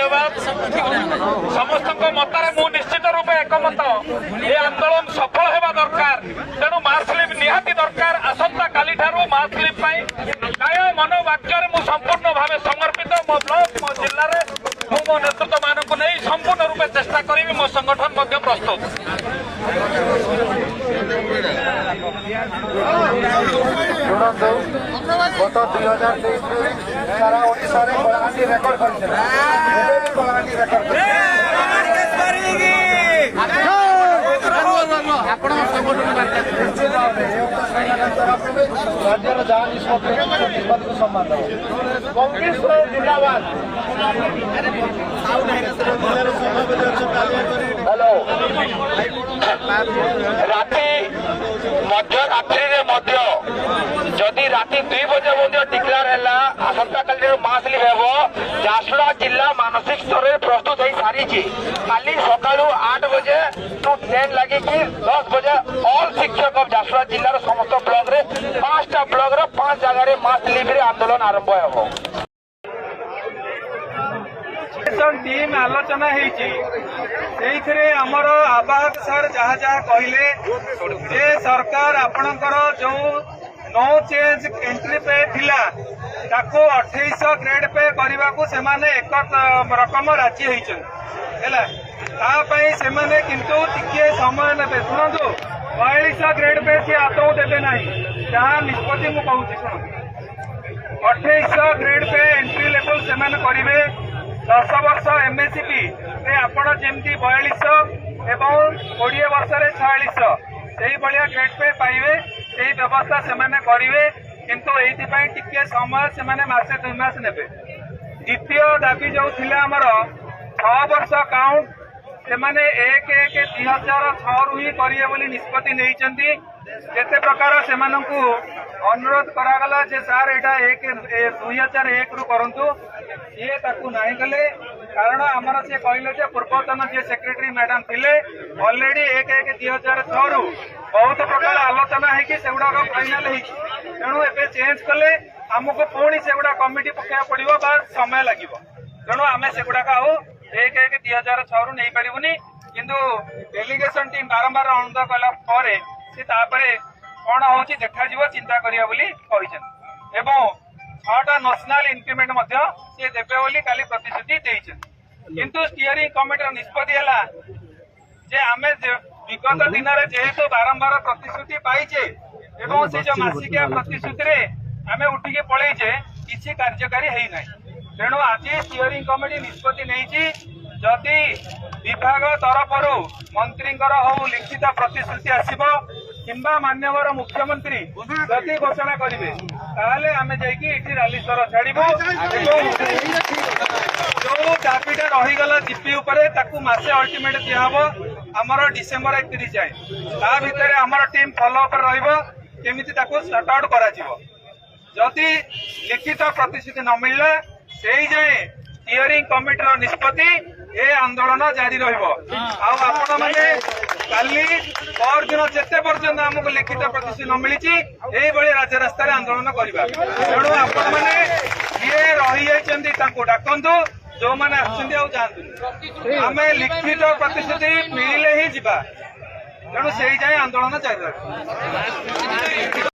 धन्यवाद समस्त मतार मु निश्चित रूपे एकमत ये आंदोलन सफल होगा दरकार तेणु मास्क निहाती दरकार आसंता काली ठारू मास्क काय मनोवाक्य मु संपूर्ण भाव समर्पित मो ब्लॉक मो जिले में मो नेतृत्व मानक नहीं संपूर्ण रूपे चेष्टा करी मो संगठन प्रस्तुत गत 2023 सारा ओडिशा रे कलाहांडी रेकर्ड राज्यर जहाँ निष्पत्ति सम्मान कांग्रेस जिंदाबाद। हेलो राति मध्यरात्रि जदि राति 2 बजे डिक्लेयर है आसंता काली मासली झारसुगुड़ा जिला मानसिक स्तर में प्रस्तुत हो सारी खाली सका 8 बजे टू 10 लगे 10 बजे ऑल शिक्षक ऑफ झारसुगुड़ा जिलार समस्त ब्लॉक रे 5टा ब्लॉक रे 5 जगह मास लिव आंदोलन आरंभ हो टीम आलोचना आमर आवाहक सर जहाँ जहाँ कहले सरकार आपणकर जो नो चेंज एंट्री पे थिला ताको 2800 ग्रेड पे करने को सेमाने एक रकम राजी होई सेमाने किंतु टिके समय ने शुणु 4200 ग्रेड पे सी आदौ देवे ना जहाँ निष्पत्ति मु कहूँ शुणु 2800 ग्रेड पे एंट्री लेवल से करेंगे 10 वर्ष एमएससीपी आपण जमी 4200 एवं 20 वर्ष 4600 से भाया ग्रेड पे पाइबे से व्यवस्था से करेंगे किंतु ये टिके समय से मासे 2 मास ने द्वितीय दाबी जो थे आमर 6 वर्ष काउंट से 1/1/2006 ही करेंगे बोली निष्पत्ति नहीं केते प्रकार से अनुरोध करागला जे सार एटा 2001 रु करंतु ये ताकू नहीं कले कारण आमर से कहले पूर्वतन जे सेक्रेटरी मैडम थिले ऑलरेडी 1/1/2006 रु बहुत प्रकार आलोचना है कि सेगुड़ा फाइनाल तेणु ए चेंज कले आमको पुणी सेगुड़ा कमिटी पकड़ा पड़ो बा समय लगे तेणु आम सेगुड़ा आउ 1/1/2006 रु नहीं पारूनी किंतु डेलीगेशन टीम बारंबार अनुरोध कला कौन हूँ देखा चिंता करिया बोली एवं 6टा नेशनल इंक्रीमेंट सी देवे बोली काली प्रतिश्रुति किंतु स्टीयरिंग कमिटी निष्पत्ति है जे आम विगत दिन में जेहेतु बारंबार प्रतिश्रुति पाइचे एवं से जो मासिकिया प्रतिश्रुति आम उठिके पलैचे किसी कार्यकारी है तेणु आज स्टीयरिंग कमिटी निष्पत्ति नहीं जदि विभाग तरफ मंत्री हो लिखित प्रतिश्रुति आसब किंबा मान्यवर मुख्यमंत्री जदि घोषणा करेंगे ताहले आमे जाइकी इठी राली स्तर छाड़बू जो दाबीटा रहीगला जीपी उपरे ताकू मासे अल्टीमेट दिहब आमर डिसेम्बर 31 जाए ता भितर आमर टीम फॉलो अप रहिबो केमिति ताकू सॉर्ट आउट करा जिवो जदि लिखित प्रतिश्रुति न मिलला सेही जाए स्टीयरिंग कमिटी निष्पत्ति ए आंदोलन जारी रहिबो आपण माने काली पर दिन जिते पर्यंत आमको लिखित प्रतिश्रुति न मिली यही राज्य रास्तार आंदोलन करवा तेणु आपण मैंने ये रही डाकतु जो मैंने आसतु आम लिखित प्रतिश्रुति मिले ही जा तेणु से आंदोलन जारी रख